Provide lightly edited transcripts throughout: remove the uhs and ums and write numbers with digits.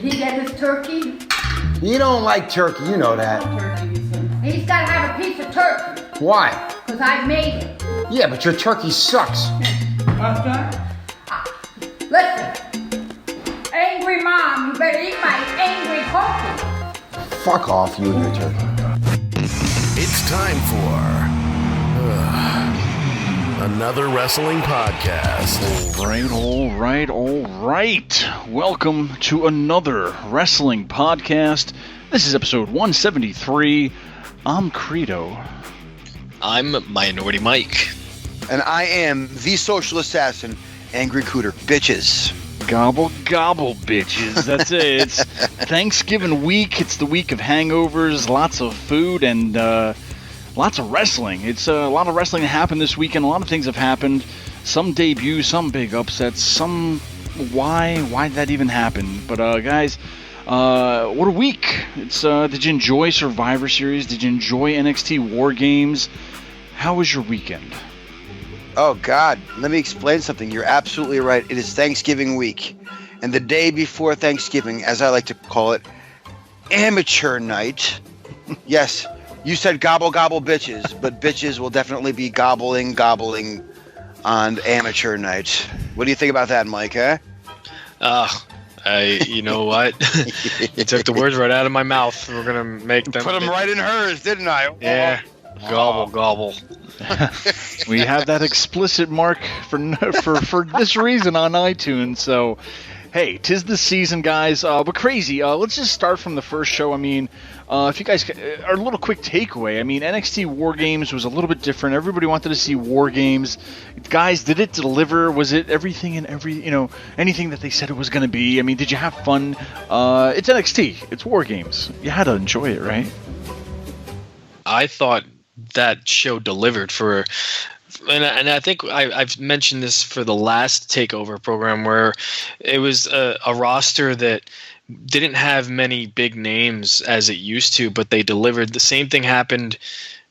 he get his turkey? You don't like turkey, you know that. He's got to have a piece of turkey. Why? Because I made it. Yeah, but your turkey sucks. Listen. Angry mom, you better eat my angry turkey. Fuck off, you and your turkey. It's time for another wrestling podcast. All right. Welcome to another wrestling podcast. This is episode 173. I'm Credo. I'm Minority Mike. And I am the social assassin, Angry Cooter. Bitches. Gobble, gobble, bitches. That's it. It's Thanksgiving week. It's the week of hangovers, lots of food, and lots of wrestling. It's a lot of wrestling that happened this weekend. A lot of things have happened. Some debuts, some big upsets, some why did that even happen? But guys, what a week. It's did you enjoy Survivor Series? Did you enjoy NXT WarGames? How was your weekend? Oh, God. Let me explain something. You're absolutely right. It is Thanksgiving week. And the day before Thanksgiving, as I like to call it, amateur night. Yes, you said gobble, gobble, bitches. But bitches will definitely be gobbling on amateur night. What do you think about that, Mike, huh? You know what? You took the words right out of my mouth. We're going to make them... Put them right in hers, didn't I? Yeah. Gobble. We have that explicit mark for this reason on iTunes. So, hey, 'tis the season, guys. But crazy. Let's just start from the first show. I mean, if you guys are a little quick takeaway. I mean, NXT WarGames was a little bit different. Everybody wanted to see WarGames. Guys, did it deliver? Was it everything and anything that they said it was going to be? I mean, did you have fun? It's NXT. It's WarGames. You had to enjoy it, right? I thought that show delivered and I think I've mentioned this for the last takeover program, where it was a roster that didn't have many big names as it used to, but they delivered. The same thing happened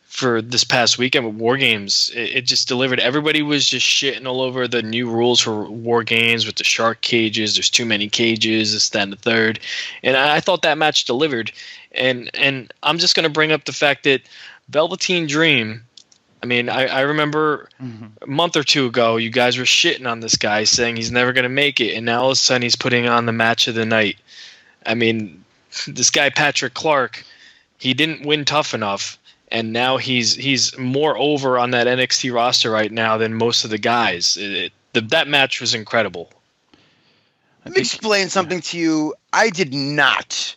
for this past weekend with WarGames. It just delivered. Everybody was just shitting all over the new rules for WarGames with the shark cages. There's too many cages, this, that, and the third. And I thought that match delivered. And I'm just going to bring up the fact that Velveteen Dream, I mean, I remember a month or two ago, you guys were shitting on this guy, saying he's never going to make it, and now all of a sudden he's putting on the match of the night. I mean, this guy Patrick Clark, he didn't win tough enough, and now he's more over on that NXT roster right now than most of the guys. That match was incredible. Let me explain something to you. I did not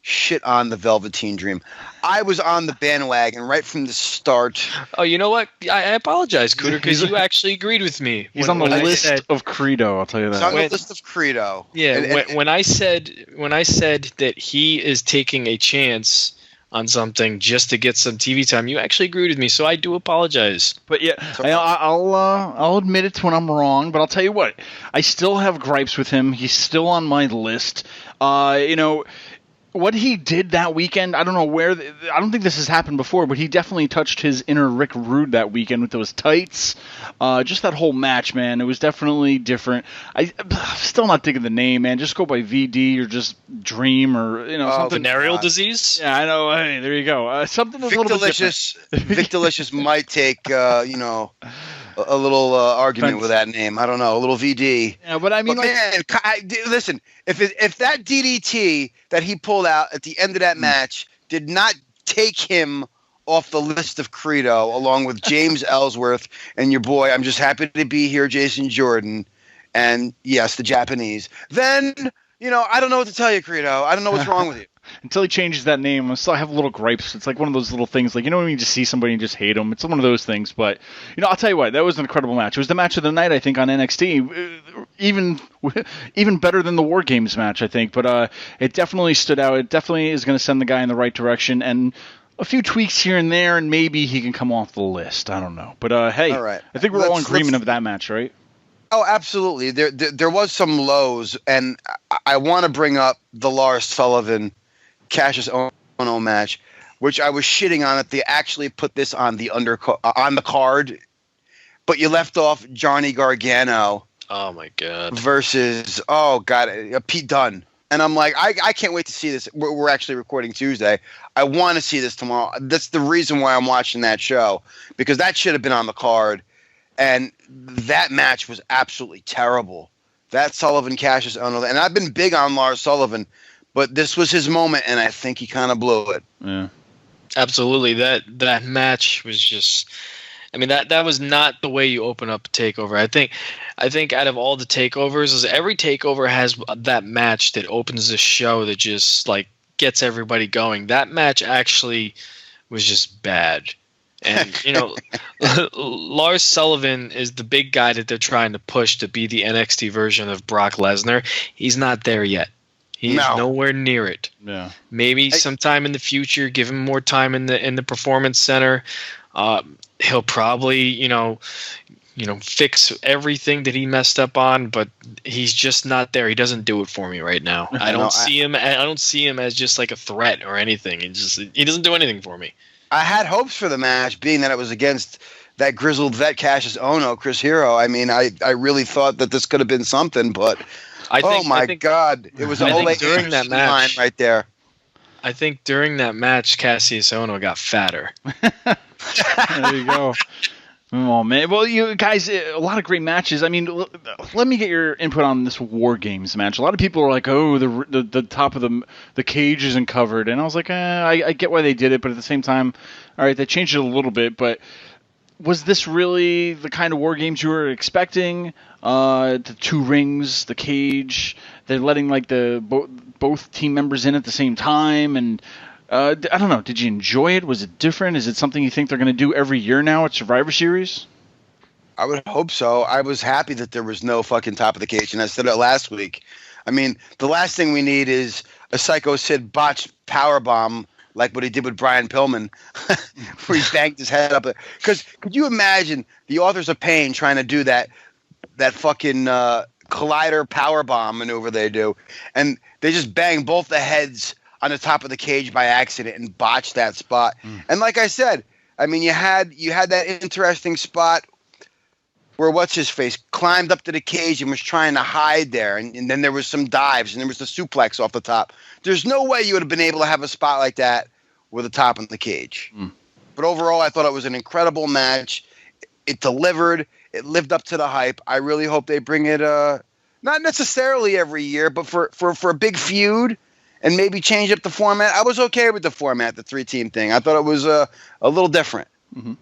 shit on the Velveteen Dream. I was on the bandwagon right from the start. Oh, you know what? I apologize, Cooter, because you actually agreed with me. He's on the list of Credo, I'll tell you that. He's on the list of Credo. Yeah, when I said that he is taking a chance on something just to get some TV time, you actually agreed with me, so I do apologize. But yeah, I'll admit it when I'm wrong, but I'll tell you what, I still have gripes with him. He's still on my list. What he did that weekend, I don't know where. I don't think this has happened before, but he definitely touched his inner Rick Rude that weekend with those tights. Just that whole match, man. It was definitely different. I'm still not digging the name, man. Just go by VD or just Dream or something. Venereal disease. Yeah, I know. Hey, there you go. Something a little bit different. Vic Delicious might take a little argument with that name. I don't know, a little VD. Yeah, but I mean, listen, if that DDT that he pulled out at the end of that match did not take him off the list of Credo, along with James Ellsworth and your boy, I'm just happy to be here, Jason Jordan, and yes, the Japanese, then, I don't know what to tell you, Credo. I don't know what's wrong with you. Until he changes that name, I still have little gripes. It's like one of those little things, like, when you just see somebody and just hate them. It's one of those things, but, I'll tell you what, that was an incredible match. It was the match of the night, I think, on NXT. Even better than the WarGames match, I think, but it definitely stood out. It definitely is going to send the guy in the right direction, and a few tweaks here and there, and maybe he can come off the list. I don't know. But, hey, all right. I think we're all in agreement of that match, right? Oh, absolutely. There was some lows, and I want to bring up the Lars Sullivan Cassius Ohno match, which I was shitting on it. They actually put this on the on the card, but you left off Johnny Gargano. Oh my God. Versus Pete Dunne. And I'm like, I can't wait to see this. We're actually recording Tuesday. I want to see this tomorrow. That's the reason why I'm watching that show, because that should have been on the card. And that match was absolutely terrible. That Sullivan Cassius Ohno, and I've been big on Lars Sullivan, but this was his moment, and I think he kind of blew it. Yeah, Absolutely. That match was just. I mean, that was not the way you open up a takeover. I think out of all the takeovers, is every takeover has that match that opens the show that just like gets everybody going. That match actually was just bad. And Lars Sullivan is the big guy that they're trying to push to be the NXT version of Brock Lesnar. He's not there yet. He's nowhere near it. yeah. Maybe sometime in the future, give him more time in the Performance Center. He'll probably, fix everything that he messed up on, but he's just not there. He doesn't do it for me right now. I don't see him as just like a threat or anything. He doesn't do anything for me. I had hopes for the match, being that it was against that grizzled vet Cassius Ohno, Chris Hero. I mean, I really thought that this could have been something, but God, it was only during that match right there. I think during that match, Cassius Ohno got fatter. There you go. Oh man! Well, you guys, a lot of great matches. I mean, let me get your input on this WarGames match. A lot of people are like, "Oh, the top of the cage isn't covered," and I was like, I get why they did it, but at the same time, all right, they changed it a little bit. But was this really the kind of WarGames you were expecting? The two rings, the cage. They're letting like both team members in at the same time, and I don't know. Did you enjoy it? Was it different? Is it something you think they're going to do every year now at Survivor Series? I would hope so. I was happy that there was no fucking top of the cage, and I said it last week. I mean, the last thing we need is a Psycho Sid botched powerbomb like what he did with Brian Pillman, where he banged his head up. Because could you imagine the Authors of Pain trying to do that fucking collider powerbomb maneuver they do, and they just bang both the heads on the top of the cage by accident and botched that spot. And like I said, I mean, you had that interesting spot where what's his face climbed up to the cage and was trying to hide there, and then there was some dives and there was the suplex off the top. There's no way you would have been able to have a spot like that with a top in the cage. But overall, I thought it was an incredible match. It delivered. It lived up to the hype. I really hope they bring it, not necessarily every year, but for a big feud. And maybe change up the format. I was okay with the format, the 3-team thing. I thought it was a little different. Mm-hmm.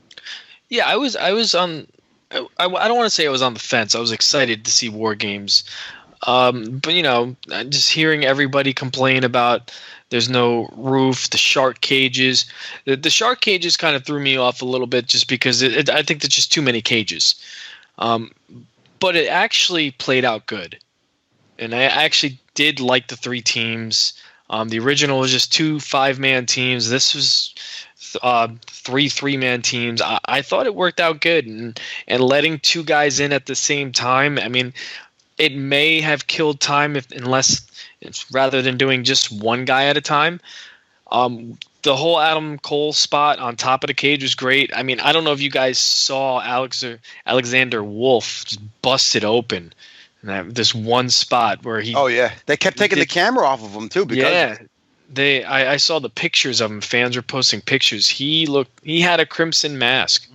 Yeah, I was on. I don't want to say I was on the fence. I was excited to see WarGames, but just hearing everybody complain about there's no roof, the shark cages. The shark cages kind of threw me off a little bit, just because I think there's just too many cages. But it actually played out good, and I actually did like the 3 teams. The original was just 2 5-man teams. This was 3 3-man teams. I thought it worked out good, and letting 2 guys in at the same time. I mean, it may have killed time rather than doing just 1 guy at a time. The whole Adam Cole spot on top of the cage was great. I mean, I don't know if you guys saw Alexander Wolf just busted open. This one spot where he... Oh, yeah. They kept taking the camera off of him, too. Because I saw the pictures of him. Fans were posting pictures. He had a crimson mask.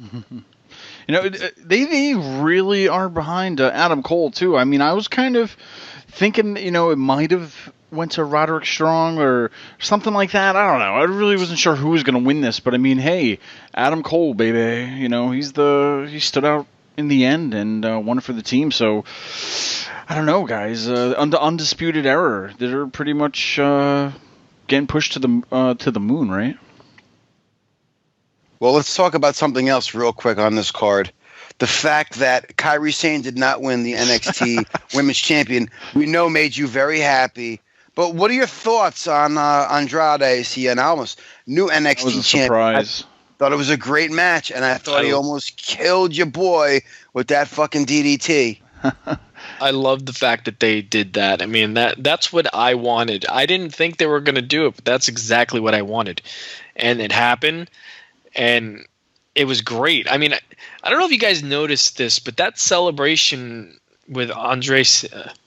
They really are behind Adam Cole, too. I mean, I was kind of thinking, it might have went to Roderick Strong or something like that. I don't know. I really wasn't sure who was going to win this. But, I mean, hey, Adam Cole, baby. He stood out in the end and won for the team. So I don't know, guys. Undisputed Era. They're pretty much getting pushed to the moon, right? Well, let's talk about something else real quick on this card. The fact that Kairi Sane did not win the NXT Women's Champion, we know made you very happy. But what are your thoughts on Andrade Cien Almas, new NXT that was a champion? surprise. Thought it was a great match, and I thought he almost killed your boy with that fucking DDT. I love the fact that they did that. I mean, that's what I wanted. I didn't think they were going to do it, but that's exactly what I wanted. And it happened, and it was great. I mean, I don't know if you guys noticed this, but that celebration with Andres.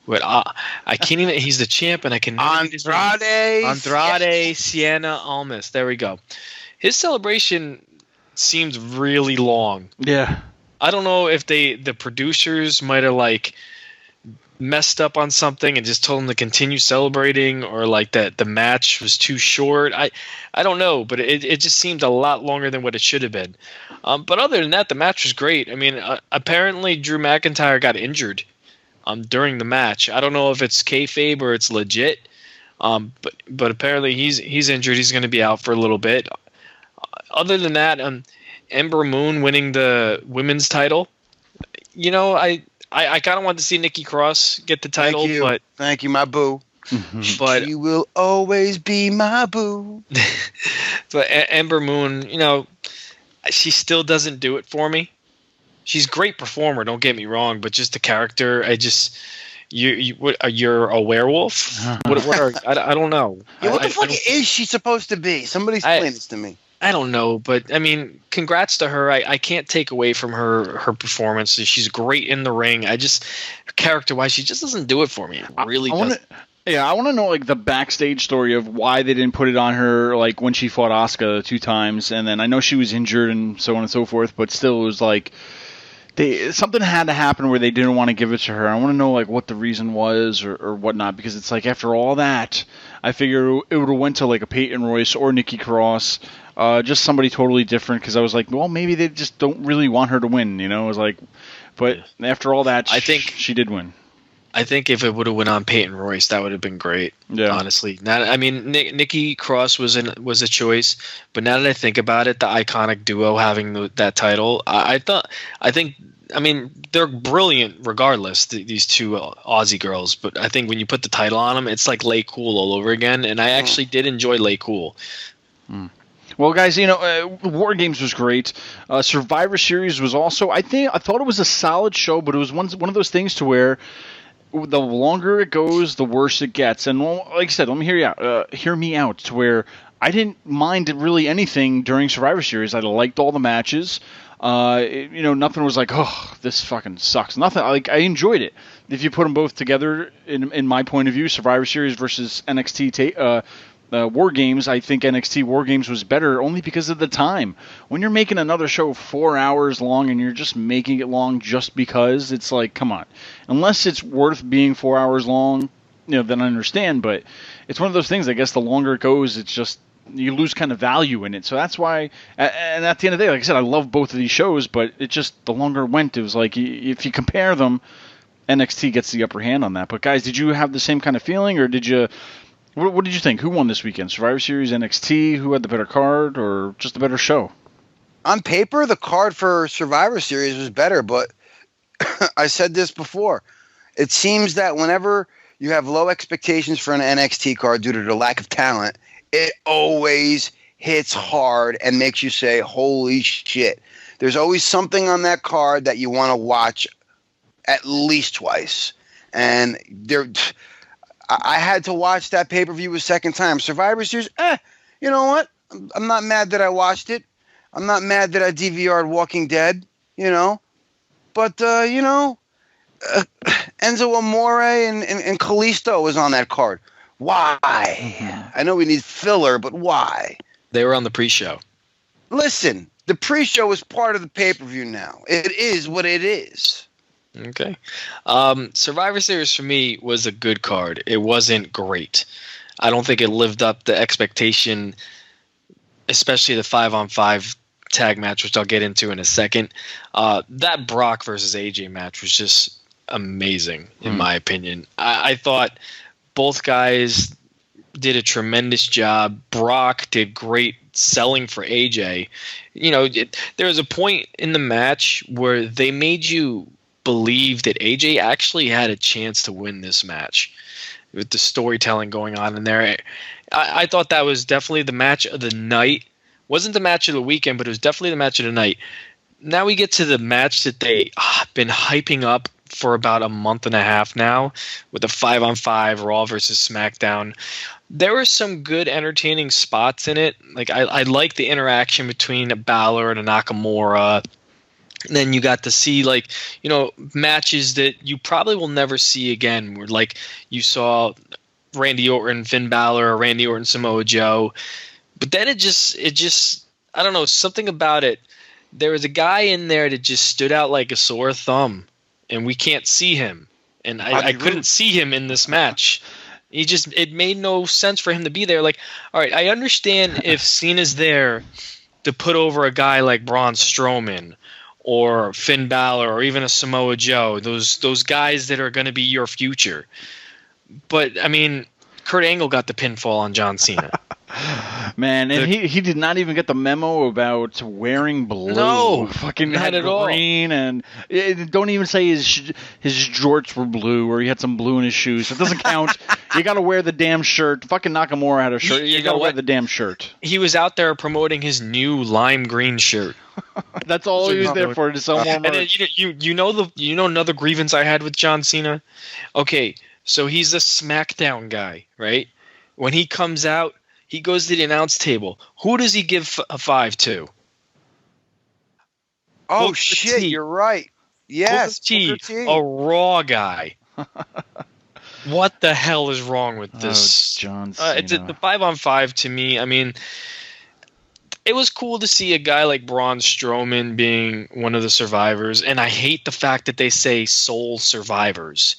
I can't even. He's the champ, and I can Andrade Siena Almas. There we go. His celebration seemed really long. Yeah. I don't know if the producers might have like messed up on something and just told him to continue celebrating, or like that the match was too short. I don't know, but it just seemed a lot longer than what it should have been. But other than that, the match was great. I mean, apparently Drew McIntyre got injured during the match. I don't know if it's kayfabe or it's legit. But apparently he's injured. He's going to be out for a little bit. Other than that, Ember Moon winning the women's title. You know, I kind of want to see Nikki Cross get the title, but thank you, my boo. But you will always be my boo. But Ember Moon, you know, she still doesn't do it for me. She's a great performer, don't get me wrong, but just the character, you're a werewolf? I don't know. Yeah, what the fuck is she supposed to be? Somebody explain this to me. I don't know, but I mean, congrats to her. I can't take away from her performance. She's great in the ring. Character-wise, she just doesn't do it for me. It really doesn't. I want to know like the backstage story of why they didn't put it on her like when she fought Asuka 2 times, and then I know she was injured and so on and so forth, but still it was like something had to happen where they didn't want to give it to her. I want to know like what the reason was or whatnot, because it's like after all that, I figure it would have went to like a Peyton Royce or Nikki Cross, just somebody totally different. Because I was like, well, maybe they just don't really want her to win, you know? I was like, but after all that, I think she did win. I think if it would have went on Peyton Royce, that would have been great. Yeah. Honestly, Nikki Cross was a choice, but now that I think about it, the iconic duo having that title, I think they're brilliant regardless. These two Aussie girls, but I think when you put the title on them, it's like Lay Cool all over again, and I actually did enjoy Lay Cool. Mm. Well, guys, WarGames was great. Survivor Series was also. I thought it was a solid show, but it was one of those things to where the longer it goes, the worse it gets. And like I said, let me hear me out. To where I didn't mind really anything during Survivor Series. I liked all the matches. Nothing was like, oh, this fucking sucks. Nothing. Like I enjoyed it. If you put them both together, in my point of view, Survivor Series versus NXT WarGames, I think NXT WarGames was better only because of the time. When you're making another show 4 hours long and you're just making it long just because, it's like, come on. Unless it's worth being 4 hours long, then I understand. But it's one of those things, I guess the longer it goes, it's just, you lose kind of value in it. So that's why, and at the end of the day, like I said, I love both of these shows, but it just, the longer it went, it was like, if you compare them, NXT gets the upper hand on that. But guys, did you have the same kind of feeling, or did you... What did you think? Who won this weekend? Survivor Series, NXT? Who had the better card, or just the better show? On paper, the card for Survivor Series was better, but I said this before. It seems that whenever you have low expectations for an NXT card due to the lack of talent, it always hits hard and makes you say, holy shit. There's always something on that card that you want to watch at least twice. And I had to watch that pay-per-view a second time. Survivor Series, you know what? I'm not mad that I watched it. I'm not mad that I DVR'd Walking Dead, But, Enzo Amore and Kalisto was on that card. Why? I know we need filler, but why? They were on the pre-show. Listen, the pre-show is part of the pay-per-view now. It is what it is. Okay. Survivor Series for me was a good card. It wasn't great. I don't think it lived up the expectation, especially the 5-on-5 tag match, which I'll get into in a second. That Brock versus AJ match was just amazing, in my opinion. I thought both guys did a tremendous job. Brock did great selling for AJ. There was a point in the match where they made you believe that AJ actually had a chance to win this match with the storytelling going on in there. I thought that was definitely the match of the night. Wasn't the match of the weekend, but it was definitely the match of the night. Now we get to the match that they been hyping up for about a month and a half now with the 5-on-5 Raw versus SmackDown. There were some good entertaining spots in it. Like I like the interaction between a Balor and a Nakamura. And then you got to see matches that you probably will never see again. Where like you saw Randy Orton, Finn Balor, or Randy Orton, Samoa Joe. But then it just I don't know, something about it. There was a guy in there that just stood out like a sore thumb, and we can't see him. And I couldn't see him in this match. It made no sense for him to be there. Like, all right, I understand if Cena's there to put over a guy like Braun Strowman or Finn Balor or even a Samoa Joe, those guys that are going to be your future. But, I mean, Kurt Angle got the pinfall on John Cena. Man, and he did not even get the memo about wearing blue. No, fucking not at all. Green, and don't even say his jorts were blue or he had some blue in his shoes. It doesn't count. You got to wear the damn shirt. Fucking Nakamura had a shirt. You got to wear the damn shirt. He was out there promoting his new lime green shirt. That's all he was there for, to sell more merch. And then, you know another grievance I had with John Cena? Okay, so he's a SmackDown guy, right? When he comes out, he goes to the announce table. Who does he give a 5 to? Oh, Booker shit, T. you're right. Yes, Booker Booker T, T. a Raw guy. What the hell is wrong with this? John Cena. The 5-on-5 to me, I mean, it was cool to see a guy like Braun Strowman being one of the survivors, and I hate the fact that they say sole survivors.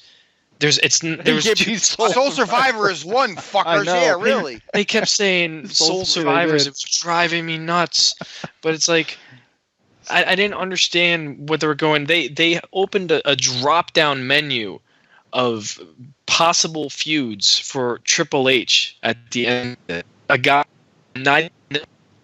There was two Soul Survivor is one, fuckers. Yeah, really. They kept saying Soul Survivors. It was driving me nuts. But it's like, I didn't understand what they were going. They opened a drop-down menu of possible feuds for Triple H at the end of it. A guy, not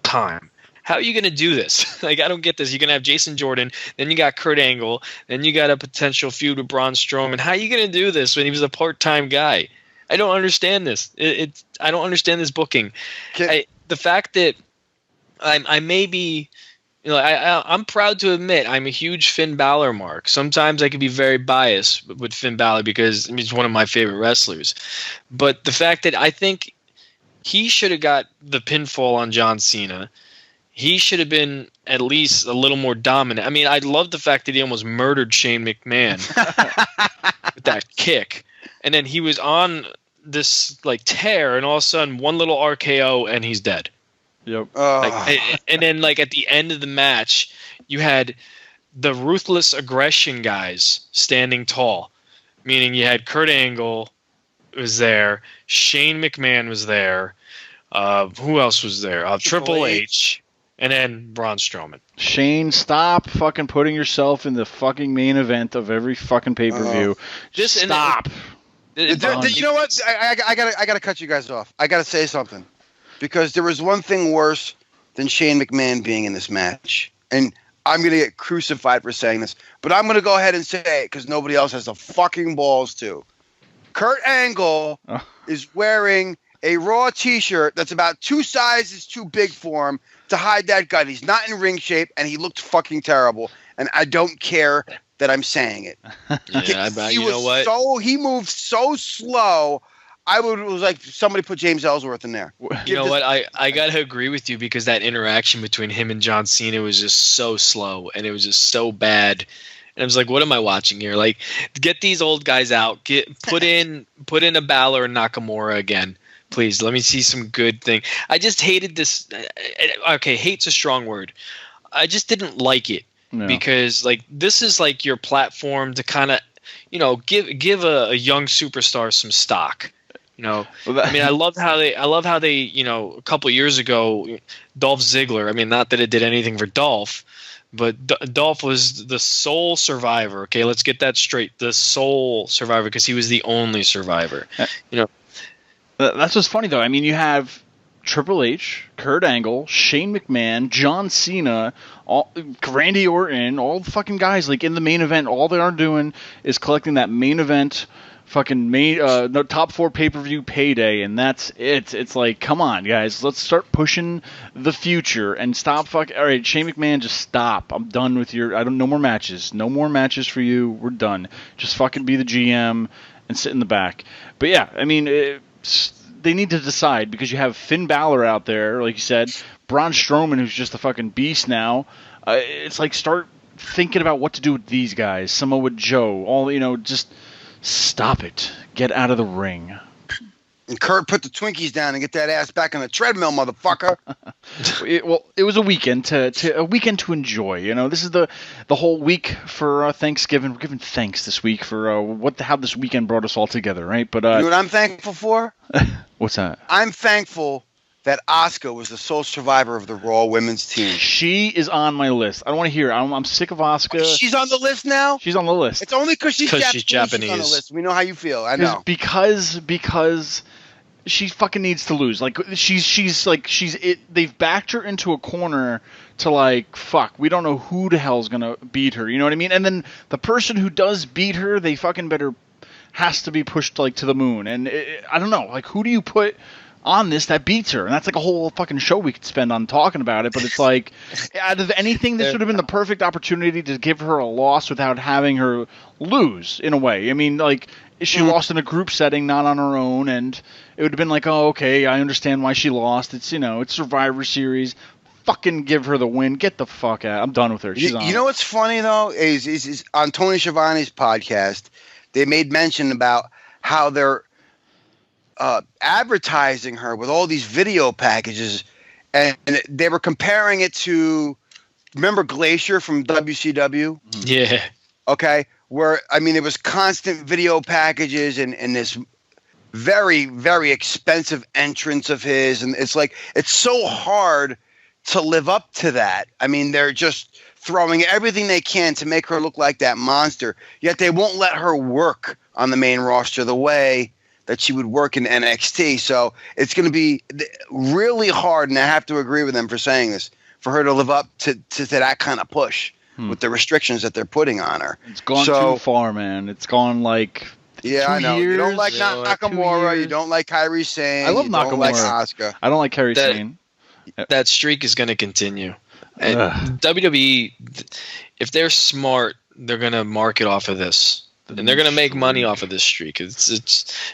time. How are you going to do this? Like, I don't get this. You're going to have Jason Jordan, then you got Kurt Angle, then you got a potential feud with Braun Strowman. How are you going to do this when he was a part-time guy? I don't understand this. I don't understand this booking. The fact that I may be, I'm proud to admit I'm a huge Finn Balor mark. Sometimes I can be very biased with Finn Balor because he's one of my favorite wrestlers. But the fact that I think he should have got the pinfall on John Cena. He should have been at least a little more dominant. I mean, I love the fact that he almost murdered Shane McMahon with that kick. And then he was on this tear, and all of a sudden one little RKO and he's dead. Yep. And then at the end of the match, you had the ruthless aggression guys standing tall, meaning you had Kurt Angle was there, Shane McMahon was there. Who else was there? Triple H. And then Braun Strowman. Shane, stop fucking putting yourself in the fucking main event of every fucking pay-per-view. Just stop. You know what? I gotta cut you guys off. I gotta say something. Because there was one thing worse than Shane McMahon being in this match. And I'm gonna get crucified for saying this. But I'm gonna go ahead and say it because nobody else has the fucking balls to. Kurt Angle is wearing a Raw t-shirt that's about 2 sizes too big for him to hide that gut. He's not in ring shape, and he looked fucking terrible. And I don't care that I'm saying it. Yeah, you know what? He moved so slow. It was like somebody put James Ellsworth in there. You know what? I gotta agree with you because that interaction between him and John Cena was just so slow, and it was just so bad. And I was like, what am I watching here? Like, get these old guys out. Put in a Balor and Nakamura again. Please, let me see some good thing. I just hated this. Okay, hate's a strong word. I just didn't like it because this is your platform to kind of, give a young superstar some stock. I mean, I love how they, a couple of years ago, Dolph Ziggler. I mean, not that it did anything for Dolph, but Dolph was the sole survivor. Okay, let's get that straight. The sole survivor because he was the only survivor. That's what's funny, though. I mean, you have Triple H, Kurt Angle, Shane McMahon, John Cena, Randy Orton, all the fucking guys in the main event. All they are doing is collecting that main event fucking top 4 pay-per-view payday, and that's it. It's like, come on, guys. Let's start pushing the future and stop all right, Shane McMahon, just stop. I'm done with no more matches. No more matches for you. We're done. Just fucking be the GM and sit in the back. But yeah, I mean, they need to decide because you have Finn Balor out there, like you said, Braun Strowman, who's just a fucking beast now. It's like start thinking about what to do with these guys. Samoa Joe, all just stop it. Get out of the ring. And Kurt, put the Twinkies down and get that ass back on the treadmill, motherfucker. It was a weekend to enjoy. This is the whole week for Thanksgiving. We're giving thanks this week for how this weekend brought us all together, right? But you know what I'm thankful for? What's that? I'm thankful that Asuka was the sole survivor of the Raw women's team. She is on my list. I don't want to hear it. I'm sick of Asuka. She's on the list now? She's on the list. It's only because she's Japanese. She's on the list. We know how you feel. I know. Because she fucking needs to lose. Like they've backed her into a corner to fuck. We don't know who the hell's gonna beat her. You know what I mean? And then the person who does beat her, they fucking has to be pushed to the moon. And I don't know. Who do you put on this that beats her? And that's a whole fucking show we could spend on talking about it. But it's out of anything, this would have been the perfect opportunity to give her a loss without having her lose in a way. I mean, she lost in a group setting, not on her own, and it would have been oh, okay, I understand why she lost. It's it's Survivor Series. Fucking give her the win. Get the fuck out. I'm done with her. She's on. You know what's funny though is on Tony Schiavone's podcast, they made mention about how they're advertising her with all these video packages, and they were comparing it to, remember Glacier from WCW? Yeah. Okay. Where, it was constant video packages and this very, very expensive entrance of his. And it's so hard to live up to that. They're just throwing everything they can to make her look like that monster. Yet they won't let her work on the main roster the way that she would work in NXT. So it's going to be really hard, and I have to agree with them for saying this, for her to live up to that kind of push. With the restrictions that they're putting on her. It's gone too far, man. It's gone 2 I know. Years. You don't like Nakamura. You don't like Kairi Sane. I love Nakamura. You don't like Asuka. I don't like Kairi Sane. That streak is going to continue. And WWE, if they're smart, they're going to market off of this. And they're going to make money off of this streak.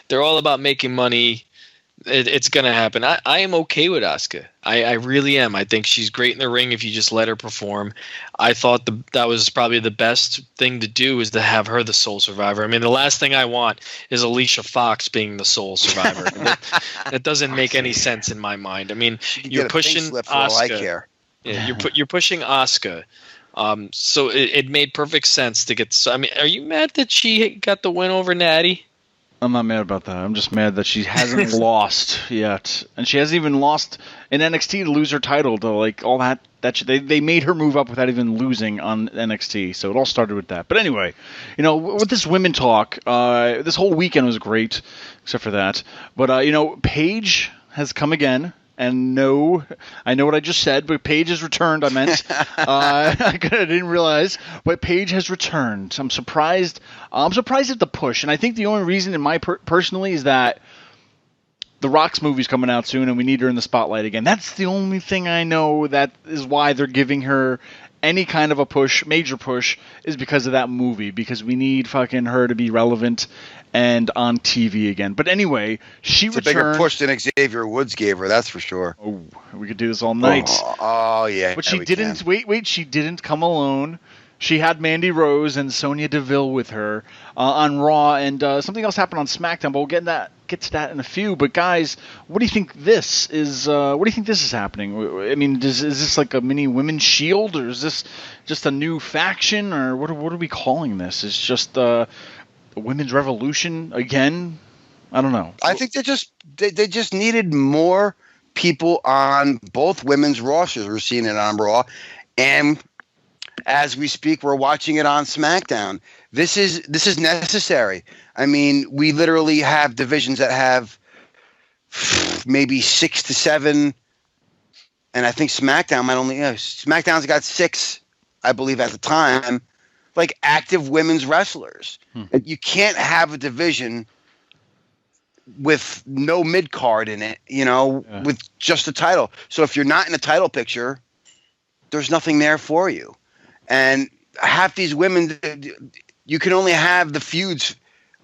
They're all about making money. It's going to happen. I am okay with Asuka. I really am. I think she's great in the ring if you just let her perform. I thought that was probably the best thing to do, is to have her the sole survivor. The last thing I want is Alicia Fox being the sole survivor. that doesn't make any sense in my mind. You're pushing Asuka. Yeah, you're pushing Asuka. So it made perfect sense to get. Are you mad that she got the win over Natty? I'm not mad about that. I'm just mad that she hasn't lost yet, and she hasn't even lost in NXT to lose her title. To all that they made her move up without even losing on NXT. So it all started with that. But anyway, with this women talk, this whole weekend was great, except for that. But Paige has come again. And no, I know what I just said, but Paige has returned. I meant I didn't realize, but Paige has returned. I'm surprised. I'm surprised at the push, and I think the only reason, in my personally, is that The Rock's movie's coming out soon, and we need her in the spotlight again. That's the only thing I know. That is why they're giving her any kind of a push, major push, is because of that movie. Because we need fucking her to be relevant and on TV again. But anyway, she returned. It's a bigger push than Xavier Woods gave her, that's for sure. Oh, we could do this all night. Oh yeah. But she didn't. Wait. She didn't come alone. She had Mandy Rose and Sonya Deville with her on Raw, and something else happened on SmackDown. But we'll get to that in a few. But guys, what do you think this is? What do you think this is happening? Is this like a mini Women's Shield, or is this just a new faction, or what are we calling this? It's just a Women's Revolution again? I don't know. I think they just needed more people on both women's rosters. We're seeing it on Raw, and as we speak, we're watching it on SmackDown. This is necessary. We literally have divisions that have maybe 6 to 7, and I think SmackDown might only. SmackDown's got 6, I believe, at the time. Like active women's wrestlers. You can't have a division with no mid card in it. With just a title. So if you're not in a title picture, there's nothing there for you. And half these women, you can only have the feuds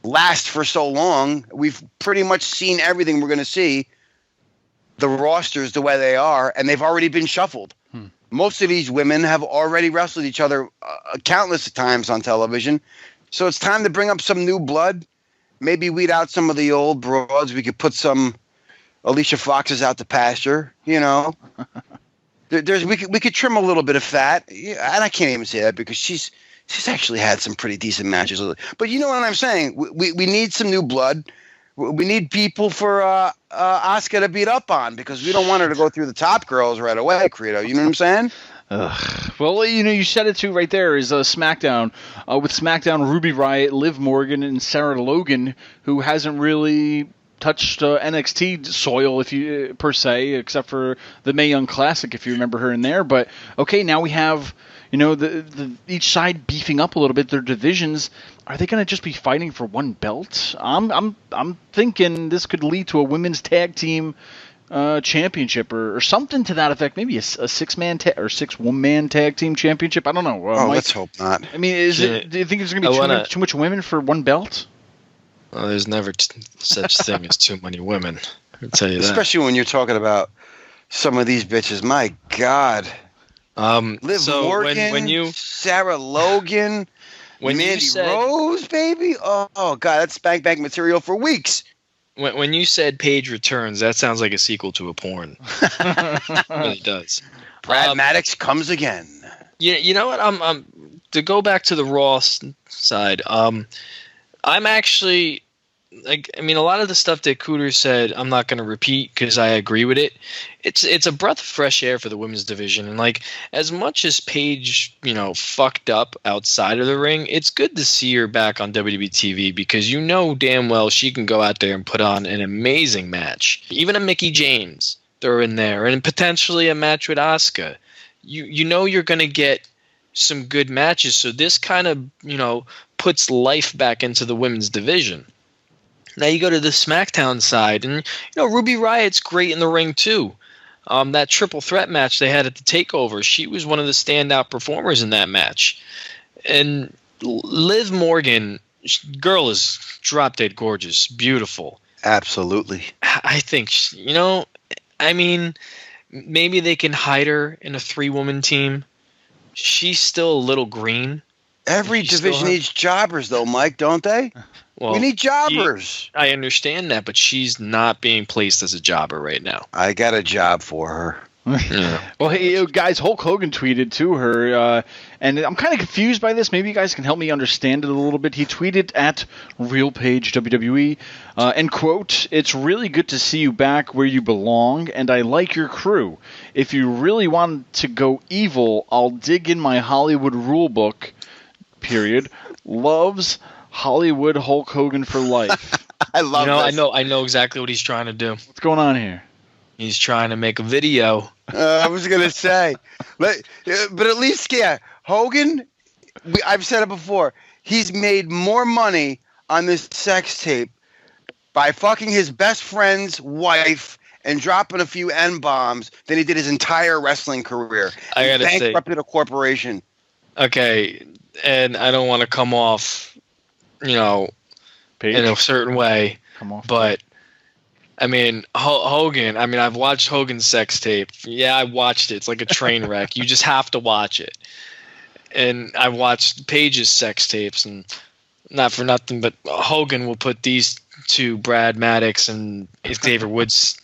last for so long. We've pretty much seen everything we're going to see. The rosters the way they are, and they've already been shuffled. Most of these women have already wrestled each other countless times on television. So it's time to bring up some new blood. Maybe weed out some of the old broads. We could put some Alicia Foxes out to pasture, you know. We could trim a little bit of fat. Yeah, and I can't even say that because she's actually had some pretty decent matches. But you know what I'm saying? We need some new blood. We need people for Asuka to beat up on because we don't want her to go through the top girls right away, Credo. You know what I'm saying? Well, you said it too right there is SmackDown. With SmackDown, Ruby Riott, Liv Morgan, and Sarah Logan, who hasn't really touched NXT soil, per se, except for the Mae Young Classic, if you remember her in there. But okay, now we have the each side beefing up a little bit their divisions. Are they going to just be fighting for one belt? I'm thinking this could lead to a women's tag team championship or something to that effect. Maybe a 6-man or 6-woman tag team championship. I don't know. Mike, let's hope not. I mean, do you think there's going to be too much women for one belt? Well, there's never such thing as too many women. I'll tell you that. Especially when you're talking about some of these bitches. My God. Liv Morgan, Sarah Logan, Mandy Rose, baby. Oh, God, that's spank bank material for weeks. When you said Paige returns, that sounds like a sequel to a porn. It really does. Brad Maddox comes again. Yeah, you know what? I'm to go back to the Raw side. I'm actually a lot of the stuff that Cooter said, I'm not going to repeat because I agree with it. It's a breath of fresh air for the women's division, and as much as Paige, fucked up outside of the ring, it's good to see her back on WWE TV because damn well she can go out there and put on an amazing match. Even a Mickie James, they're in there, and potentially a match with Asuka. You're going to get some good matches, so this kind of puts life back into the women's division. Now you go to the SmackDown side, and Ruby Riott's great in the ring too. That triple threat match they had at the Takeover, she was one of the standout performers in that match. And Liv Morgan, girl is drop dead gorgeous, beautiful. Absolutely. I think maybe they can hide her in a 3-woman team. She's still a little green. Every division needs jobbers, though, Mike, don't they? Well, we need jobbers. I understand that, but she's not being placed as a jobber right now. I got a job for her. Yeah. Well, hey, guys, Hulk Hogan tweeted to her, and I'm kind of confused by this. Maybe you guys can help me understand it a little bit. He tweeted at RealPage WWE, and quote, "It's really good to see you back where you belong, and I like your crew. If you really want to go evil, I'll dig in my Hollywood rule book, period. Loves Hollywood Hulk Hogan for life." I love this. I know exactly what he's trying to do. What's going on here? He's trying to make a video. I was going to say. But at least, Hogan, I've said it before, he's made more money on this sex tape by fucking his best friend's wife and dropping a few N-bombs than he did his entire wrestling career. I got to say. Bankrupted a corporation. Okay, and I don't want to come off, Paige? in a certain way, but Hogan, I've watched Hogan's sex tape. Yeah, I watched it. It's like a train wreck. You just have to watch it. And I watched Paige's sex tapes, and not for nothing, but Hogan will put these two, Brad Maddox and Xavier Woods,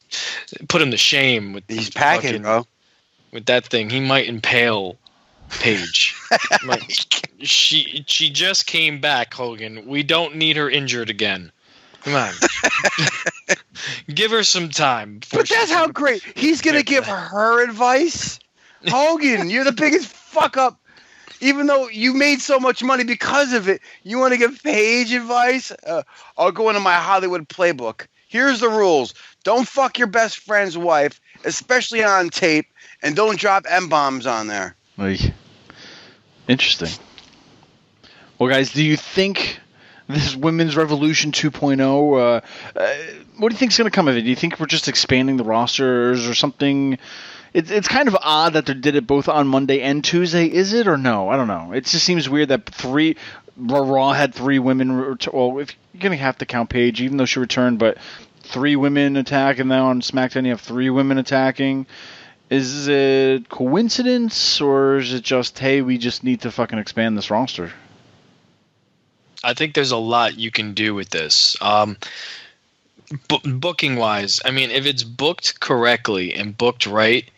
put him to shame with He's packing, bro. With that thing. He might impale Paige. She just came back, Hogan. We don't need her injured again. Come on. Give her some time. But that's how great. He's going to give her advice? Hogan, you're the biggest fuck up. Even though you made so much money because of it, you want to give Paige advice? I'll go into my Hollywood playbook. Here's the rules. Don't fuck your best friend's wife, especially on tape, and don't drop M-bombs on there. Interesting. Well, guys, do you think this Women's Revolution 2.0, what do you think is going to come of it? Do you think we're just expanding the rosters or something? It's kind of odd that they did it both on Monday and Tuesday. Is it or no? I don't know. It just seems weird that Raw had 3 women. Well, if you're going to have to count Paige, even though she returned, but 3 women attack, and now on SmackDown you have 3 women attacking. Is it coincidence, or is it just, hey, we just need to fucking expand this roster? I think there's a lot you can do with this. Booking wise, I mean, if it's booked correctly and booked right,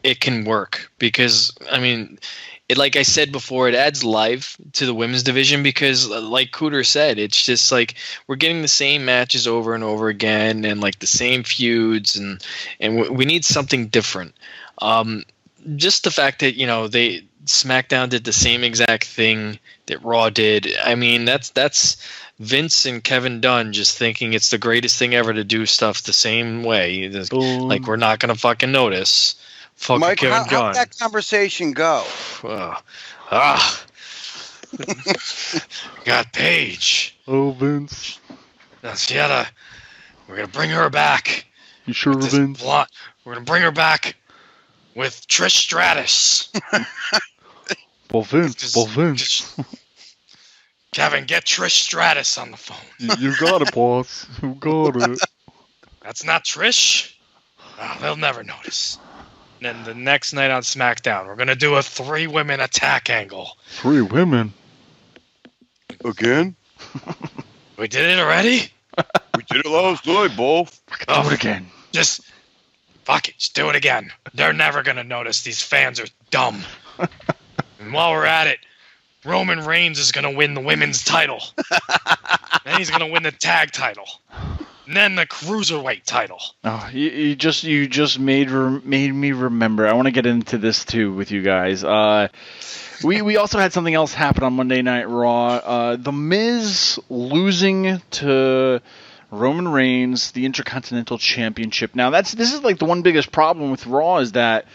it can work. Because, I mean, like I said before, it adds life to the women's division because, like Cooter said, it's just like we're getting the same matches over and over again and like the same feuds, and we need something different. Just the fact that, you know, SmackDown did the same exact thing that Raw did. I mean, that's Vince and Kevin Dunn just thinking it's the greatest thing ever to do stuff the same way. Like, we're not gonna fucking notice. Fucking Mike, Kevin Dunn. how'd that conversation go? Got Paige. Oh, Vince. We're gonna bring her back. You sure, Vince? We're gonna bring her back with Trish Stratus. Well, Vince. Kevin, get Trish Stratus on the phone. You got it, boss. You got it. That's not Trish. Oh, they'll never notice. And then the next night on SmackDown, we're gonna do a 3-women attack angle. 3 women? Again? We did it already? We did it last night, both. Do it again. Just fuck it. Just do it again. They're never gonna notice. These fans are dumb. And while we're at it, Roman Reigns is gonna win the women's title. Then he's gonna win the tag title. And then the cruiserweight title. Oh, you just made me remember. I want to get into this too with you guys. We also had something else happen on Monday Night Raw. The Miz losing to Roman Reigns the Intercontinental Championship. Now this is like the one biggest problem with Raw is that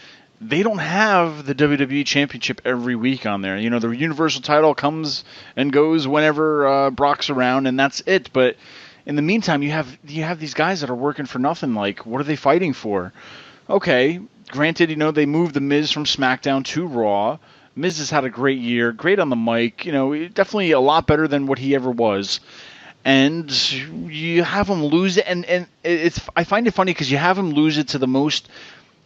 they don't have the WWE Championship every week on there. You know, the Universal title comes and goes whenever Brock's around, and that's it. But in the meantime, you have these guys that are working for nothing. Like, what are they fighting for? Okay, granted, you know, they moved the Miz from SmackDown to Raw. Miz has had a great year, great on the mic. You know, definitely a lot better than what he ever was. And you have him lose it, and I find it funny because you have him lose it to the most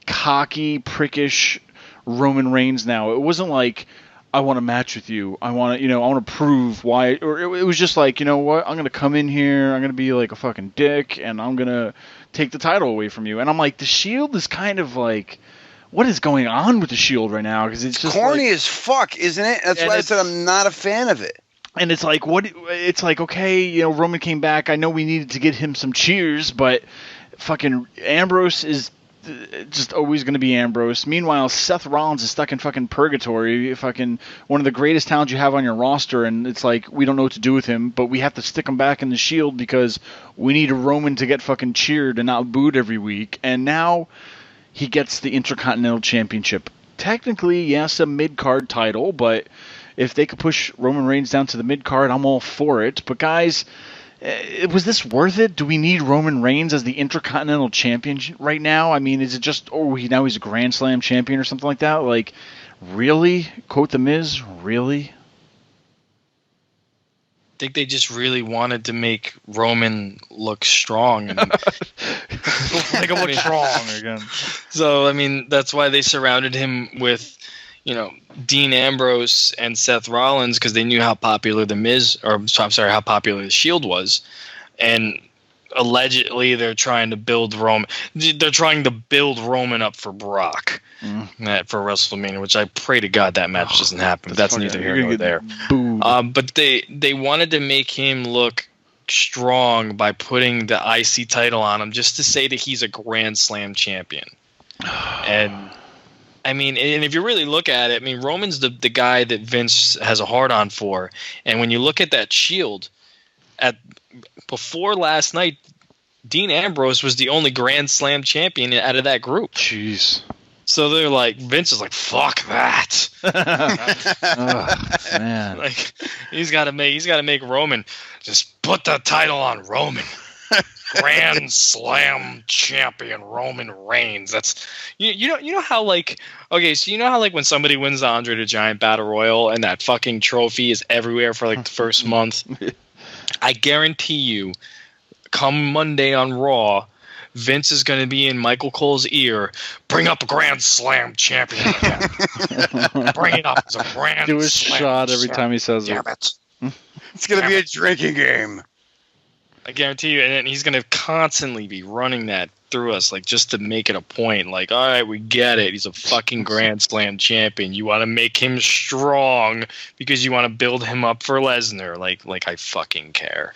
cocky, prickish Roman Reigns now. It wasn't like, I want to match with you. I want to prove why. Or it was just like, you know what? I'm going to come in here. I'm going to be like a fucking dick, and I'm going to take the title away from you. And I'm like, the Shield is kind of like, what is going on with the Shield right now? Because it's just corny as fuck, isn't it? That's why I said I'm not a fan of it. And it's like, what? It's like, okay, you know, Roman came back. I know we needed to get him some cheers, but fucking Ambrose is just always going to be Ambrose. Meanwhile, Seth Rollins is stuck in fucking purgatory, fucking one of the greatest talents you have on your roster, and it's like, we don't know what to do with him, but we have to stick him back in the Shield because we need a Roman to get fucking cheered and not booed every week. And now he gets the Intercontinental Championship. Technically, yes, a mid-card title, but if they could push Roman Reigns down to the mid-card, I'm all for it. But guys, was this worth it? Do we need Roman Reigns as the Intercontinental Champion right now? I mean, is it just, now he's a Grand Slam champion or something like that? Like, really? Quote The Miz, really? I think they just really wanted to make Roman look strong. And make him look strong again. So, I mean, that's why they surrounded him with, you know, Dean Ambrose and Seth Rollins, because they knew how popular how popular the Shield was, and allegedly they're trying to build Roman. They're trying to build Roman up for Brock for WrestleMania, which I pray to God that match doesn't happen. But that's neither here nor there. But they wanted to make him look strong by putting the IC title on him, just to say that he's a Grand Slam champion. And I mean, and if you really look at it, I mean, Roman's the guy that Vince has a hard-on for. And when you look at that Shield, before last night, Dean Ambrose was the only Grand Slam champion out of that group. Jeez. So they're like, Vince is like, fuck that. Oh, man. Like, he's got to make Roman just put the title on Roman. Grand Slam champion Roman Reigns. That's you know how, like, okay, so you know how, like, when somebody wins the Andre the Giant Battle Royal and that fucking trophy is everywhere for like the first month? I guarantee you, come Monday on Raw, Vince is going to be in Michael Cole's ear. Bring up a Grand Slam champion again. Bring it up as a Grand Do a Slam shot every time he says it. Damn it. It's gonna be a drinking game. I guarantee you, and he's going to constantly be running that through us, like just to make it a point. Like, all right, we get it. He's a fucking Grand Slam champion. You want to make him strong because you want to build him up for Lesnar. Like I fucking care.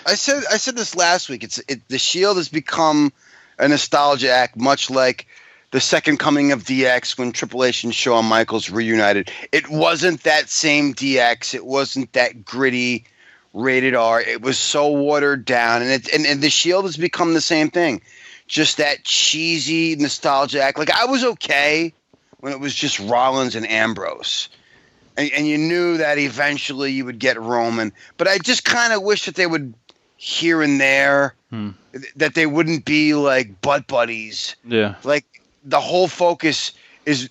I said this last week. The Shield has become a nostalgia act, much like the second coming of DX when Triple H and Shawn Michaels reunited. It wasn't that same DX. It wasn't that gritty rated R. It was so watered down, and the Shield has become the same thing. Just that cheesy nostalgia act. Like, I was okay when it was just Rollins and Ambrose. And you knew that eventually you would get Roman. But I just kind of wish that they would, here and there, that they wouldn't be like butt buddies. Yeah. Like, the whole focus is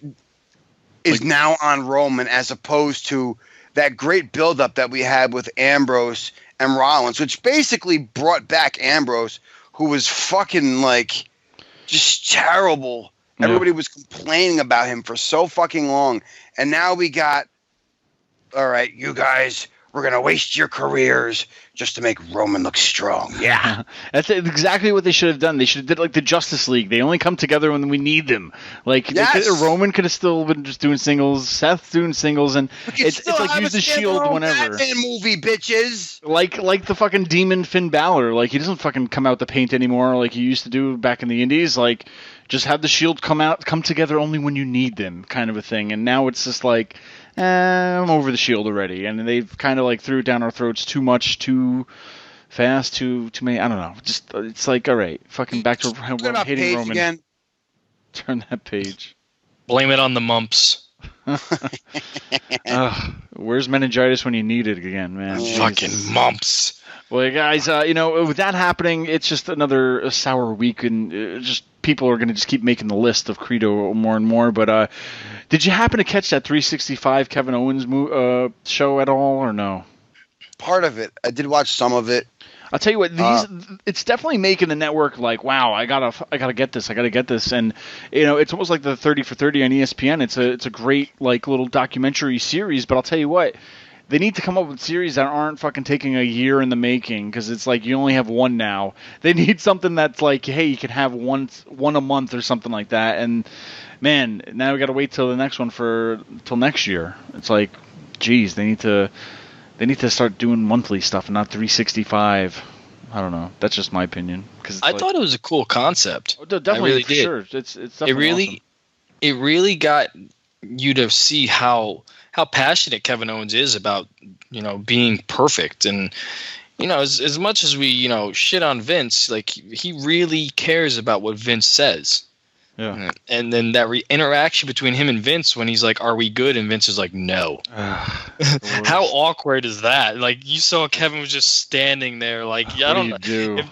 now on Roman, as opposed to that great buildup that we had with Ambrose and Rollins, which basically brought back Ambrose, who was fucking, like, just terrible. Yeah. Everybody was complaining about him for so fucking long. And now we got, all right, you guys, we're going to waste your careers just to make Roman look strong. Yeah. That's exactly what they should have done. They should have did like the Justice League. They only come together when we need them. Like, Roman could have still been just doing singles, Seth doing singles, and it's like use the Shield whenever. Batman movie, bitches. Like the fucking demon Finn Balor. Like, he doesn't fucking come out the paint anymore like he used to do back in the Indies. Like, just have the Shield come together only when you need them, kind of a thing. And now it's just like, I'm over the Shield already, and they've kind of like threw it down our throats too much, too fast, too many. I don't know. Just it's like, all right, fucking back to hating Paige Roman. Again. Turn that page. Blame it on the mumps. Where's meningitis when you need it again, man? Fucking mumps. Well, guys, with that happening, it's just another sour week, and just people are going to just keep making the list of Credo more and more. But did you happen to catch that 365 Kevin Owens show at all, or no? Part of it. I did watch some of it. I'll tell you what, it's definitely making the network like, wow, I gotta get this, and it's almost like the 30 for 30 on ESPN. It's a great like little documentary series, but I'll tell you what, they need to come up with series that aren't fucking taking a year in the making, because it's like you only have one now. They need something that's like, hey, you can have one a month or something like that, and man, now we gotta wait till the next one till next year. It's like, geez, they need to start doing monthly stuff and not 365. I don't know. That's just my opinion. I thought it was a cool concept. Oh, definitely, I really for did. Sure. It's definitely awesome. It really got you to see how passionate Kevin Owens is about being perfect, and as much as we shit on Vince, like he really cares about what Vince says. Yeah. And then that interaction between him and Vince when he's like, "Are we good?" and Vince is like, "No." How awkward is that? Like, you saw Kevin was just standing there, like, I don't know.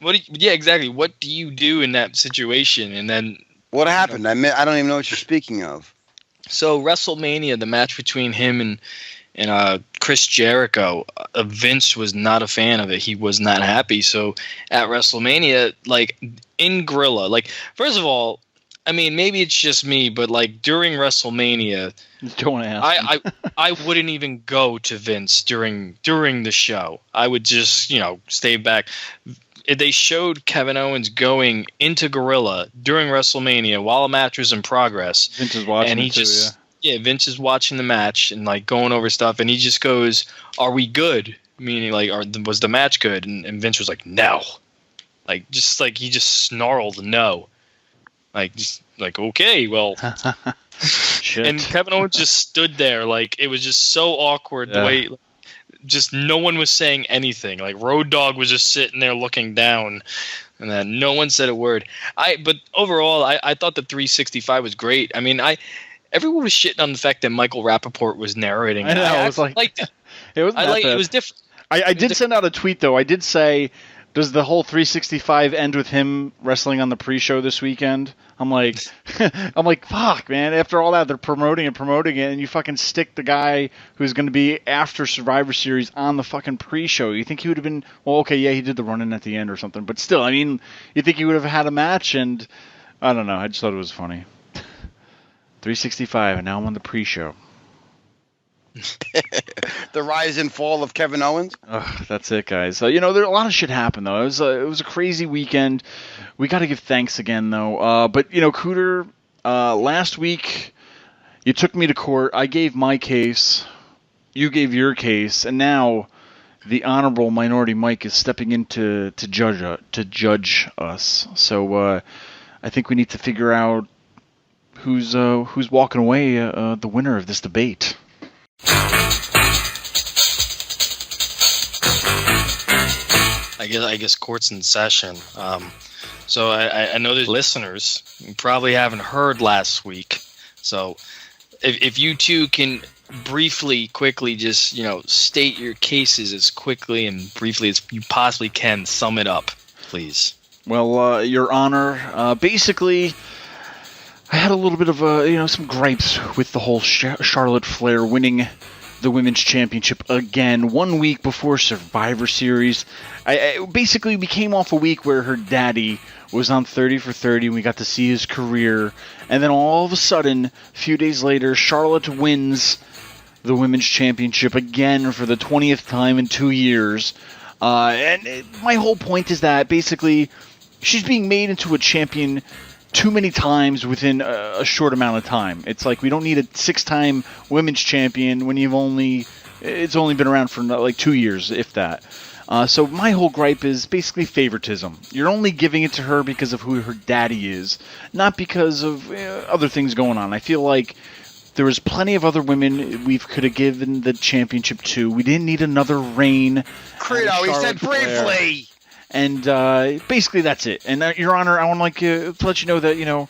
Yeah, exactly. What do you do in that situation? And then what happened? I don't even know what you're speaking of. So WrestleMania, the match between him and Chris Jericho, Vince was not a fan of it. He was not happy. So at WrestleMania, like in Gorilla, like first of all, I mean, maybe it's just me, but like during WrestleMania, I wouldn't even go to Vince during the show. I would just stay back. They showed Kevin Owens going into Gorilla during WrestleMania while a match was in progress. Vince is watching, and he Vince is watching the match and like going over stuff, and he just goes, "Are we good?" Meaning like, was the match good? And Vince was like, "No." Like he just snarled no. Like, just like, okay, well. Shit. And Kevin Owens just stood there. Like, it was just so awkward the way, just no one was saying anything. Like, Road Dogg was just sitting there looking down, and then no one said a word. But overall, I thought the 365 was great. I mean, everyone was shitting on the fact that Michael Rappaport was narrating. I know, it was like, liked it. It was it was different. I did send out a tweet, though. I did say, Does the whole 365 end with him wrestling on the pre-show this weekend? I'm like, fuck, man. After all that, they're promoting it, and you fucking stick the guy who's going to be after Survivor Series on the fucking pre-show. You think he would have been, well, okay, yeah, he did the run-in at the end or something, but still, I mean, you think he would have had a match, and I don't know. I just thought it was funny. 365, and now I'm on the pre-show. The rise and fall of Kevin Owens. That's it, guys. There a lot of shit happened though. It was a crazy weekend. We got to give thanks again though. But Cooter, last week you took me to court. I gave my case. You gave your case, and now the honorable minority Mike is stepping in to judge us. So I think we need to figure out who's walking away the winner of this debate. I guess court's in session. So I know the listeners probably haven't heard last week. So if you two can quickly just state your cases as quickly and briefly as you possibly can, sum it up, please. Well, Your Honor, basically, I had a little bit of some gripes with the whole Charlotte Flair winning the Women's Championship again 1 week before Survivor Series. We came off a week where her daddy was on 30 for 30 and we got to see his career, and then all of a sudden, a few days later, Charlotte wins the Women's Championship again for the 20th time in 2 years. My whole point is that basically she's being made into a champion too many times within a short amount of time. It's like we don't need a 6-time women's champion when it's only been around for like 2 years, if that. So my whole gripe is basically favoritism. You're only giving it to her because of who her daddy is, not because of other things going on. I feel like there was plenty of other women we could have given the championship to. We didn't need another reign. Credo, he said briefly. And basically that's it. And Your Honor, I want to let you know that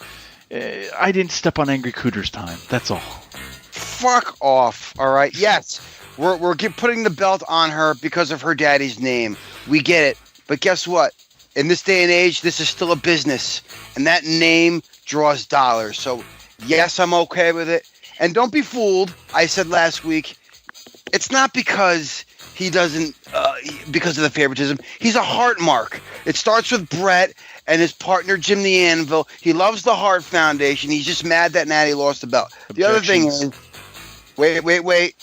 I didn't step on Angry Cooter's time. That's all. Fuck off. All right. Yes, we're putting the belt on her because of her daddy's name. We get it. But guess what? In this day and age, this is still a business, and that name draws dollars. So yes, I'm okay with it. And don't be fooled. I said last week, it's not because he doesn't, because of the favoritism. He's a heart mark. It starts with Brett and his partner, Jim the Anvil. He loves the Hart Foundation. He's just mad that Natty lost the belt. The other thing is, wait.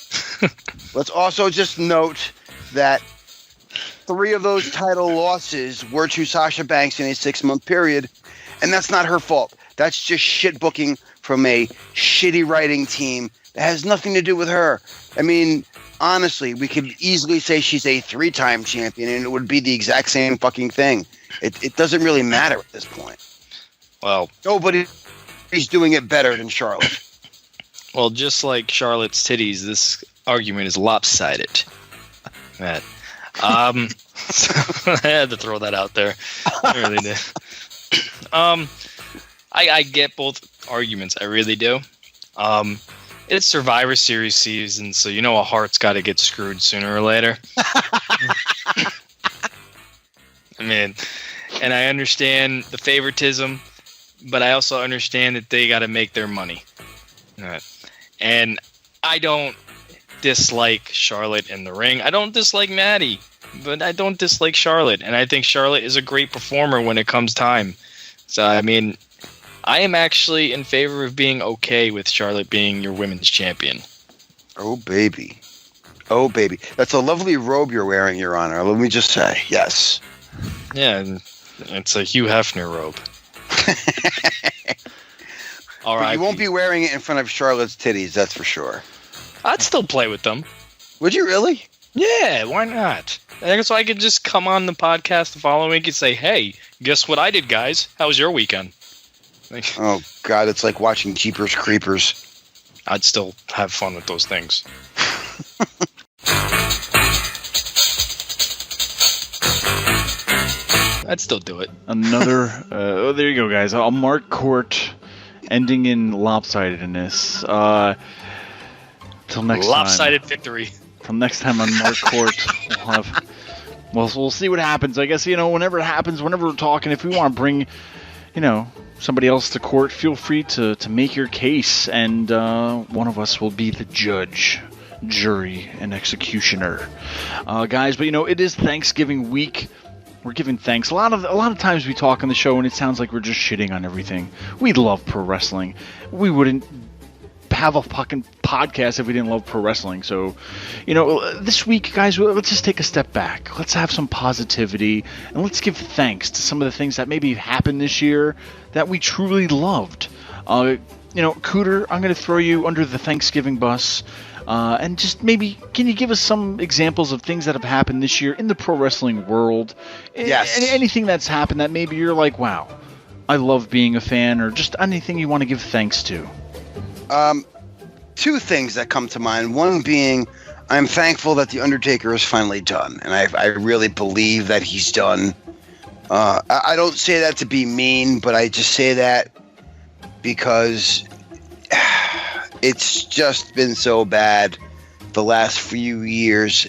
Let's also just note that 3 of those title losses were to Sasha Banks in a 6-month period, and that's not her fault. That's just shit booking from a shitty writing team that has nothing to do with her. I mean, honestly, we could easily say she's a 3-time champion, and it would be the exact same fucking thing. It doesn't really matter at this point. Well, nobody's doing it better than Charlotte. Well, just like Charlotte's titties, this argument is lopsided. Matt. I had to throw that out there. I really did. I get both arguments. I really do. It's Survivor Series season, so a heart's got to get screwed sooner or later. I mean, and I understand the favoritism, but I also understand that they got to make their money. All right. And I don't dislike Charlotte in the ring. I don't dislike Natty, but I don't dislike Charlotte. And I think Charlotte is a great performer when it comes time. So, I mean, I am actually in favor of being okay with Charlotte being your women's champion. Oh, baby. Oh, baby. That's a lovely robe you're wearing, Your Honor. Let me just say, yes. Yeah, it's a Hugh Hefner robe. All right. You won't be wearing it in front of Charlotte's titties, that's for sure. I'd still play with them. Would you really? Yeah, why not? I think so I could just come on the podcast the following week and say, hey, guess what I did, guys? How was your weekend? Oh, God, it's like watching Jeepers Creepers. I'd still have fun with those things. I'd still do it. Another, there you go, guys. I'll mark court ending in lopsidedness. Till next time. Lopsided victory. Till next time on Mark Court, we'll have Well, so we'll see what happens. I guess, whenever it happens, whenever we're talking, if we want to bring, somebody else to court, feel free to make your case, and one of us will be the judge, jury, and executioner. Guys, but it is Thanksgiving week. We're giving thanks. A lot of times we talk on the show and it sounds like we're just shitting on everything. We love pro wrestling. We wouldn't have a fucking podcast if we didn't love pro wrestling. So, this week, guys, let's just take a step back. Let's have some positivity and let's give thanks to some of the things that maybe happened this year that we truly loved. Cooter, I'm going to throw you under the Thanksgiving bus. And just maybe, can you give us some examples of things that have happened this year in the pro wrestling world? Yes. Anything that's happened that maybe you're like, wow, I love being a fan, or just anything you want to give thanks to? Two things that come to mind. One being, I'm thankful that The Undertaker is finally done, and I really believe that he's done. I don't say that to be mean, but I just say that because it's just been so bad the last few years.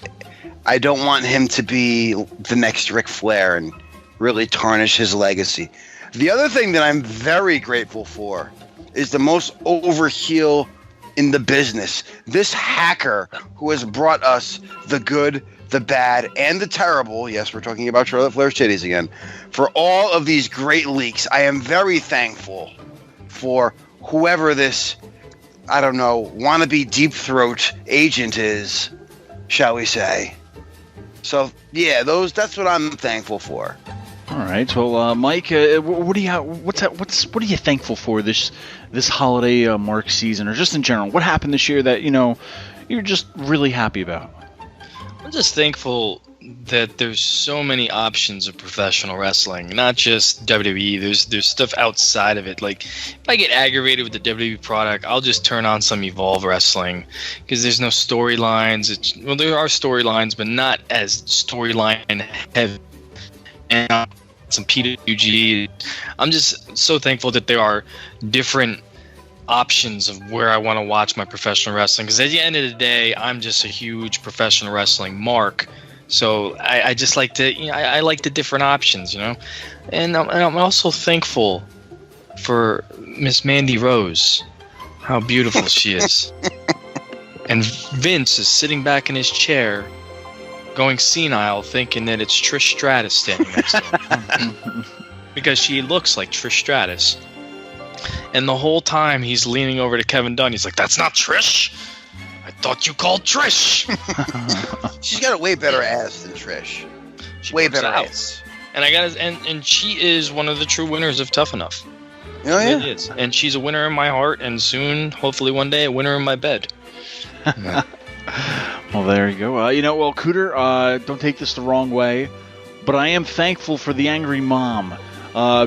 I don't want him to be the next Ric Flair and really tarnish his legacy. The other thing that I'm very grateful for is the most overheel in the business. This hacker who has brought us the good, the bad, and the terrible. Yes, we're talking about Charlotte Flair's titties again. For all of these great leaks, I am very thankful for whoever this, I don't know, wannabe deep throat agent is, shall we say. So, yeah, that's what I'm thankful for. All right. Well, Mike, what are you thankful for this holiday mark season, or just in general? What happened this year that you're just really happy about? I'm just thankful that there's so many options of professional wrestling, not just WWE. There's stuff outside of it. Like, if I get aggravated with the WWE product, I'll just turn on some Evolve Wrestling, because there's no storylines. Well, there are storylines, but not as storyline heavy. And some PWG. I'm just so thankful that there are different options of where I want to watch my professional wrestling, because at the end of the day, I'm just a huge professional wrestling mark. So I just like to, I like the different options, and I'm also thankful for Miss Mandy Rose, how beautiful she is. And Vince is sitting back in his chair, going senile, thinking that it's Trish Stratus standing next to him. Because she looks like Trish Stratus. And the whole time he's leaning over to Kevin Dunn, he's like, "That's not Trish! I thought you called Trish!" She's got a way better ass than Trish. Way better ass. And and she is one of the true winners of Tough Enough. Oh, yeah? It is. And she's a winner in my heart, and soon, hopefully one day, a winner in my bed. Yeah. Well, there you go. Cooter, don't take this the wrong way, but I am thankful for the angry mom.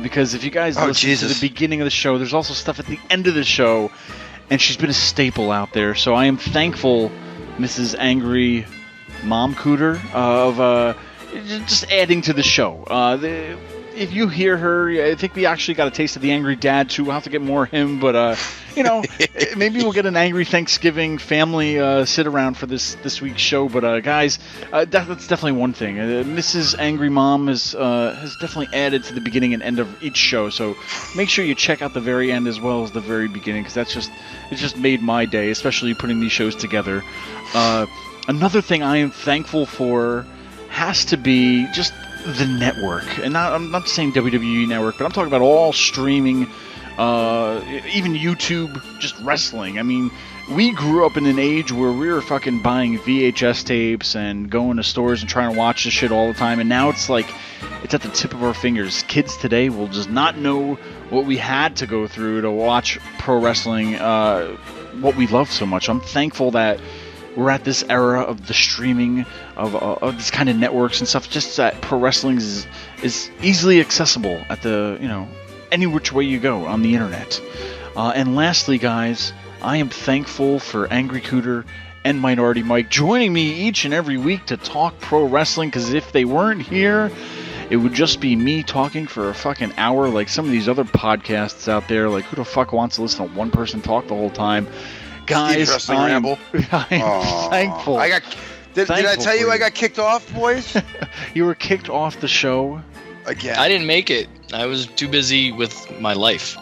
Because if you guys listen to the beginning of the show, there's also stuff at the end of the show, and she's been a staple out there. So I am thankful, Mrs. Angry Mom Cooter, of just adding to the show. If you hear her, I think we actually got a taste of the Angry Dad too. We'll have to get more of him, but maybe we'll get an Angry Thanksgiving family sit around for this week's show. But guys, that's definitely one thing. Mrs. Angry Mom has definitely added to the beginning and end of each show. So make sure you check out the very end as well as the very beginning, because it's just made my day, especially putting these shows together. Another thing I am thankful for has to be just the network, and I'm not saying WWE Network, but I'm talking about all streaming, even YouTube, just wrestling. I mean, we grew up in an age where we were fucking buying VHS tapes and going to stores and trying to watch this shit all the time, and now it's like, it's at the tip of our fingers. Kids today will just not know what we had to go through to watch pro wrestling, what we love so much. I'm thankful that we're at this era of the streaming of this kind of networks and stuff. Just that pro wrestling is easily accessible at any which way you go on the internet. And lastly, guys, I am thankful for Angry Cooter and Minority Mike joining me each and every week to talk pro wrestling. Because if they weren't here, it would just be me talking for a fucking hour, like some of these other podcasts out there. Like, who the fuck wants to listen to one person talk the whole time? Guys, I am thankful. Did I thankful tell you for I got kicked off, boys? You were kicked off the show. Again. I didn't make it. I was too busy with my life.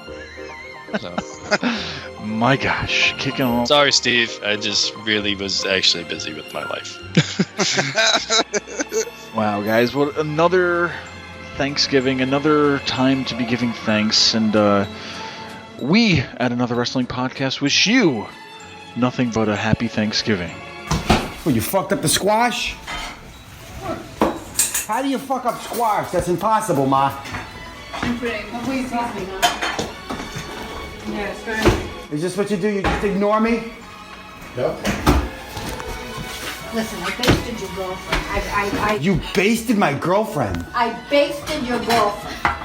So. My gosh, kicking off. Sorry, Steve. I just really was actually busy with my life. Wow, guys, what another Thanksgiving, another time to be giving thanks, and we at Another Wrestling Podcast wish you nothing but a happy Thanksgiving. Well, you fucked up the squash? How do you fuck up squash? That's impossible, Ma. Is this what you do? You just ignore me? Listen, I basted your girlfriend. You basted my girlfriend. I basted your girlfriend.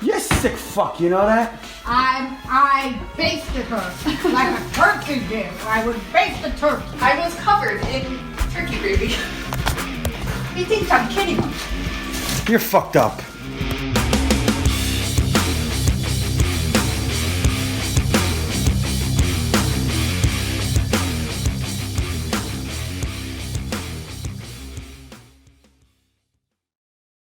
You're a sick fuck, you know that? I basted her like a turkey did. I would baste a turkey. I was covered in turkey gravy. He thinks I'm kidding him. You're fucked up.